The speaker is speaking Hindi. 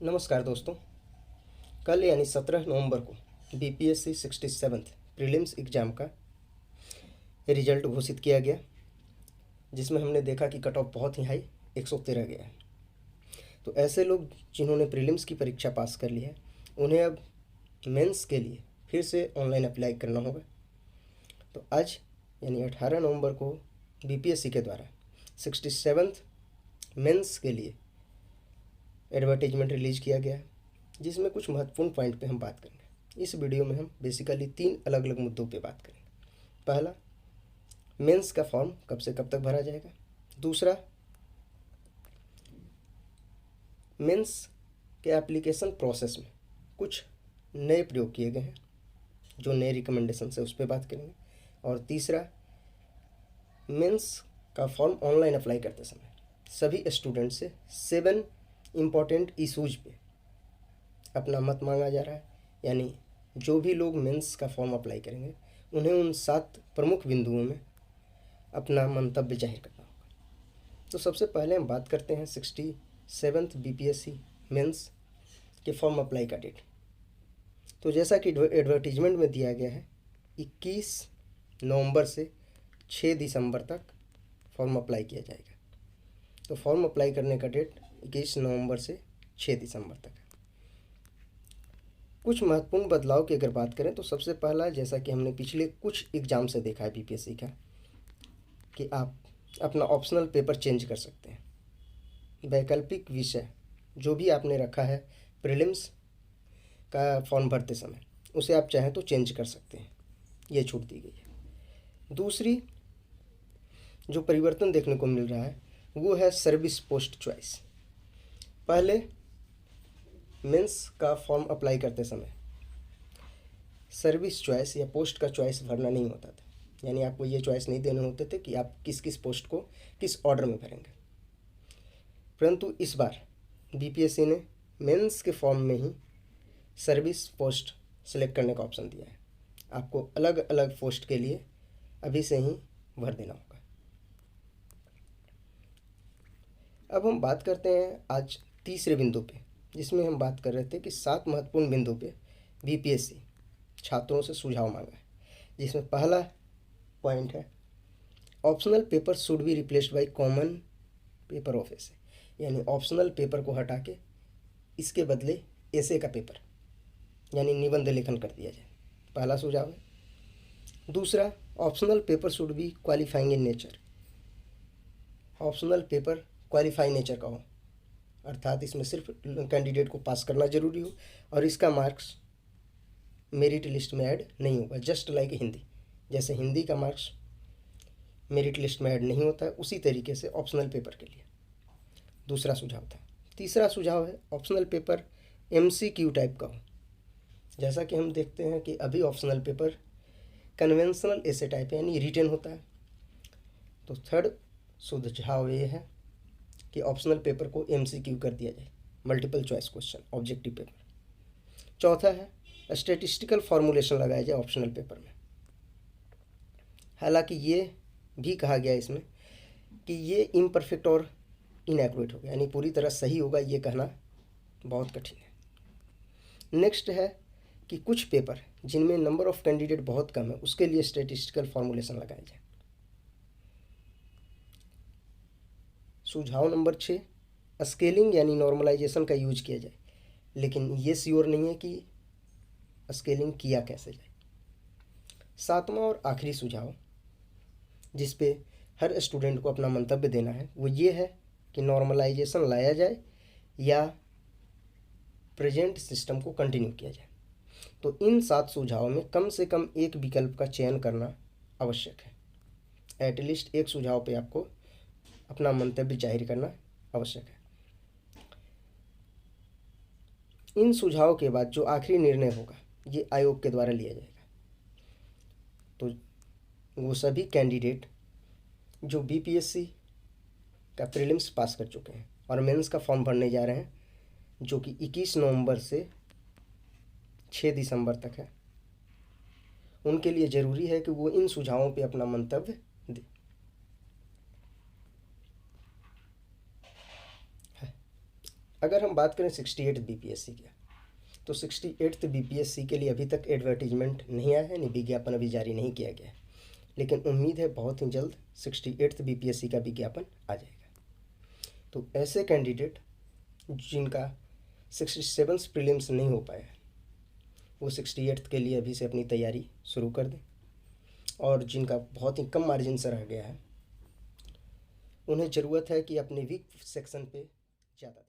नमस्कार दोस्तों। कल यानी 17 नवंबर को बीपीएससी 67th प्रीलिम्स एग्ज़ाम का रिजल्ट घोषित किया गया, जिसमें हमने देखा कि कट ऑफ बहुत ही हाई 113 गया है। तो ऐसे लोग जिन्होंने प्रीलिम्स की परीक्षा पास कर ली है, उन्हें अब मेंस के लिए फिर से ऑनलाइन अप्लाई करना होगा। तो आज यानी 18 नवंबर को बीपीएससी के द्वारा 67th मेंस के लिए एडवर्टाइजमेंट रिलीज़ किया गया है, जिसमें कुछ महत्वपूर्ण पॉइंट पे हम बात करेंगे। इस वीडियो में हम बेसिकली 3 अलग अलग मुद्दों पे बात करेंगे। पहला, मेंस का फॉर्म कब से कब तक भरा जाएगा। दूसरा, मेंस के एप्लीकेशन प्रोसेस में कुछ नए प्रयोग किए गए हैं, जो नए रिकमेंडेशन है उस पर बात करेंगे। और तीसरा, मेंस का फॉर्म ऑनलाइन अप्लाई करते समय सभी स्टूडेंट से 7 इम्पॉर्टेंट इशूज़ पे अपना मत मांगा जा रहा है। यानी जो भी लोग मेंस का फॉर्म अप्लाई करेंगे, उन्हें उन 7 प्रमुख बिंदुओं में अपना मंतव्य जाहिर करना होगा। तो सबसे पहले हम बात करते हैं 67th बीपीएससी मेंस के फॉर्म अप्लाई का डेट। तो जैसा कि एडवर्टीजमेंट में दिया गया है, 21 नवंबर से 6 दिसंबर तक फॉर्म अप्लाई किया जाएगा। तो फॉर्म अप्लाई करने का डेट 21 नवंबर से 6 दिसंबर तक है। कुछ महत्वपूर्ण बदलाव की अगर बात करें तो सबसे पहला, जैसा कि हमने पिछले कुछ एग्ज़ाम से देखा है बीपीएससी का, कि आप अपना ऑप्शनल पेपर चेंज कर सकते हैं। वैकल्पिक विषय जो भी आपने रखा है प्रीलिम्स का फॉर्म भरते समय, उसे आप चाहें तो चेंज कर सकते हैं, ये छूट दी गई है। दूसरी जो परिवर्तन देखने को मिल रहा है वो है सर्विस पोस्ट चॉइस। पहले मेंस का फॉर्म अप्लाई करते समय सर्विस चॉइस या पोस्ट का चॉइस भरना नहीं होता था। यानी आपको ये चॉइस नहीं देने होते थे कि आप किस किस पोस्ट को किस ऑर्डर में भरेंगे। परंतु इस बार बीपीएससी ने मेंस के फॉर्म में ही सर्विस पोस्ट सेलेक्ट करने का ऑप्शन दिया है। आपको अलग अलग पोस्ट के लिए अभी से ही भर देना होगा। अब हम बात करते हैं आज तीसरे बिंदु पे, जिसमें हम बात कर रहे थे कि 7 महत्वपूर्ण बिंदु पे बीपीएससी छात्रों से सुझाव मांगा है। जिसमें पहला पॉइंट है, optional paper should be replaced by common paper of essay. यानी ऑप्शनल पेपर को हटा के इसके बदले एसे का पेपर यानी निबंध लेखन कर दिया जाए। पहला सुझाव है। दूसरा, optional paper should B qualifying in nature. Optional paper qualify nature का हो, अर्थात इसमें सिर्फ कैंडिडेट को पास करना जरूरी हो और इसका मार्क्स मेरिट लिस्ट में ऐड नहीं होगा। जस्ट लाइक हिंदी, जैसे हिंदी का मार्क्स मेरिट लिस्ट में ऐड नहीं होता है, उसी तरीके से ऑप्शनल पेपर के लिए दूसरा सुझाव था। तीसरा सुझाव है, ऑप्शनल पेपर एमसीक्यू टाइप का हो। जैसा कि हम देखते हैं कि अभी ऑप्शनल पेपर कन्वेंशनल ऐसे टाइप यानी रिटन होता है। तो थर्ड सुझाव ये है कि ऑप्शनल पेपर को एमसीक्यू कर दिया जाए, multiple choice question, objective paper. चौथा है, स्टैटिस्टिकल फॉर्मूलेशन लगाया जाए ऑप्शनल पेपर में। हालांकि ये भी कहा गया इसमें कि ये इम्परफेक्ट और इनएक्यूरेट होगा, यानी पूरी तरह सही होगा ये कहना बहुत कठिन है। नेक्स्ट है कि कुछ पेपर जिनमें नंबर ऑफ कैंडिडेट बहुत कम है, उसके लिए स्टैटिस्टिकल फॉर्मूलेशन लगाया जाए। सुझाव नंबर 6, स्केलिंग यानी नॉर्मलाइजेशन का यूज किया जाए, लेकिन ये श्योर नहीं है कि स्केलिंग किया कैसे जाए। सातवां और आखिरी सुझाव, जिस पे हर स्टूडेंट को अपना मंतव्य देना है, वो ये है कि नॉर्मलाइजेशन लाया जाए या प्रेजेंट सिस्टम को कंटिन्यू किया जाए। तो इन 7 सुझावों में कम से कम एक विकल्प का चयन करना आवश्यक है। एटलीस्ट एक सुझाव पे आपको अपना मंतव्य जाहिर करना आवश्यक है। इन सुझावों के बाद जो आखिरी निर्णय होगा ये आयोग के द्वारा लिया जाएगा। तो वो सभी कैंडिडेट जो बीपीएससी का प्रीलिम्स पास कर चुके हैं और मेंस का फॉर्म भरने जा रहे हैं, जो कि 21 नवंबर से 6 दिसंबर तक है, उनके लिए ज़रूरी है कि वो इन सुझावों पे अपना मंतव्य दें। अगर हम बात करें 68 BPSC की, तो 68 BPSC के लिए अभी तक एडवर्टीजमेंट नहीं आया है, नहीं विज्ञापन अभी जारी नहीं किया गया है, लेकिन उम्मीद है बहुत ही जल्द 68 BPSC का विज्ञापन आ जाएगा। तो ऐसे कैंडिडेट जिनका 67 प्रीलिम्स नहीं हो पाया, वो 68 के लिए अभी से अपनी तैयारी शुरू कर दें, और जिनका बहुत ही कम मार्जिन से रह गया है, उन्हें ज़रूरत है कि अपने वीक सेक्शन पे ज़्यादा